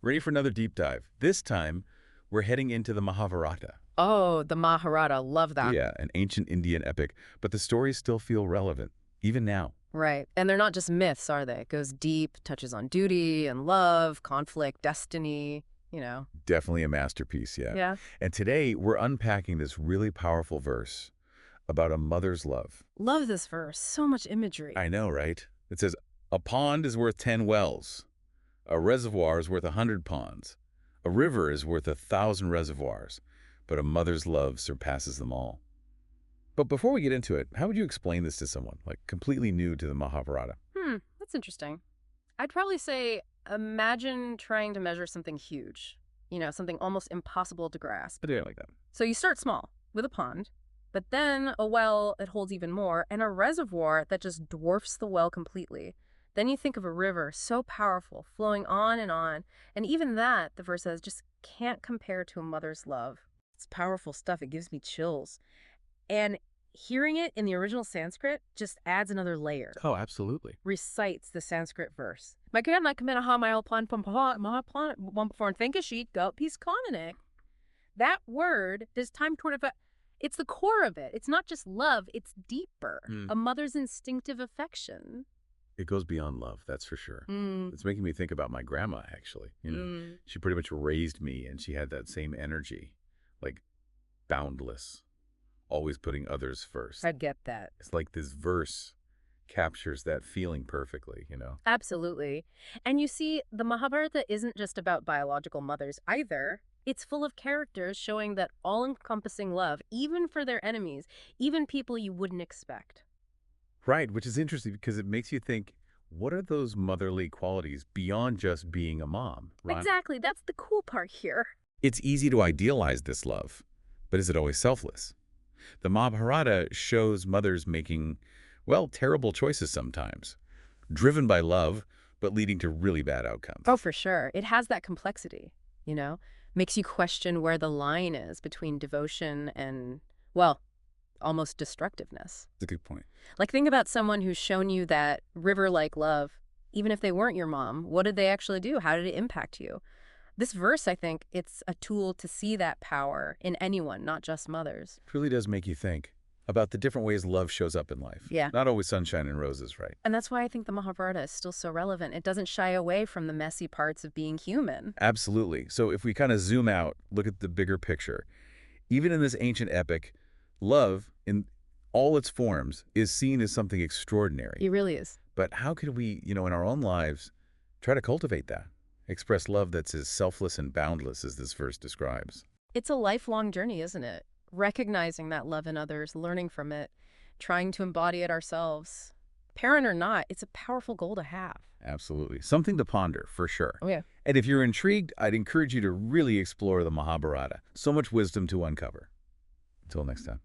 Ready for another deep dive. This time, we're heading into the Mahābhārata. Oh, the Mahābhārata. Love that. Yeah, an ancient Indian epic, but the stories still feel relevant, even now. Right. And they're not just myths, are they? It goes deep, touches on duty and love, conflict, destiny. Definitely a masterpiece, yeah. Yeah. And today, we're unpacking this really powerful verse about a mother's love. Love this verse. So much imagery. I know, right? It says, "A pond is worth 10 wells. A reservoir is worth 100 ponds. A river is worth 1,000 reservoirs. But a mother's love surpasses them all." But before we get into it, how would you explain this to someone, like completely new to the Mahābhārata? That's interesting. I'd probably say imagine trying to measure something huge. Something almost impossible to grasp. I do it like that. So you start small with a pond, but then a well that holds even more, and a reservoir that just dwarfs the well completely. Then you think of a river so powerful, flowing on, and even that, the verse says, just can't compare to a mother's love. It's powerful stuff. It gives me chills. And hearing it in the original Sanskrit just adds another layer. Oh, absolutely. Recites the Sanskrit verse. That word, this time toward it, it's the core of it. It's not just love, it's deeper. A mother's instinctive affection. It goes beyond love, that's for sure. It's making me think about my grandma, actually. She pretty much raised me, and she had that same energy, like boundless, always putting others first. I get that. It's like this verse captures that feeling perfectly. Absolutely. And you see, the Mahābhārata isn't just about biological mothers either. It's full of characters showing that all-encompassing love, even for their enemies, even people you wouldn't expect. Right, which is interesting because it makes you think, what are those motherly qualities beyond just being a mom, right? Exactly. That's the cool part here. It's easy to idealize this love, but is it always selfless? The Mahābhārata shows mothers making, well, terrible choices sometimes, driven by love, but leading to really bad outcomes. Oh, for sure. It has that complexity. Makes you question where the line is between devotion and, well, almost destructiveness. That's a good point. Like, think about someone who's shown you that river-like love. Even if they weren't your mom, what did they actually do? How did it impact you? This verse, I think, it's a tool to see that power in anyone, not just mothers. It really does make you think about the different ways love shows up in life. Yeah. Not always sunshine and roses, right? And that's why I think the Mahābhārata is still so relevant. It doesn't shy away from the messy parts of being human. Absolutely. So if we kind of zoom out, look at the bigger picture, even in this ancient epic, love in all its forms is seen as something extraordinary. It really is. But how could we, in our own lives, try to cultivate that? Express love that's as selfless and boundless as this verse describes. It's a lifelong journey, isn't it? Recognizing that love in others, learning from it, trying to embody it ourselves. Parent or not, it's a powerful goal to have. Absolutely. Something to ponder, for sure. Oh, yeah. And if you're intrigued, I'd encourage you to really explore the Mahābhārata. So much wisdom to uncover. Until next time.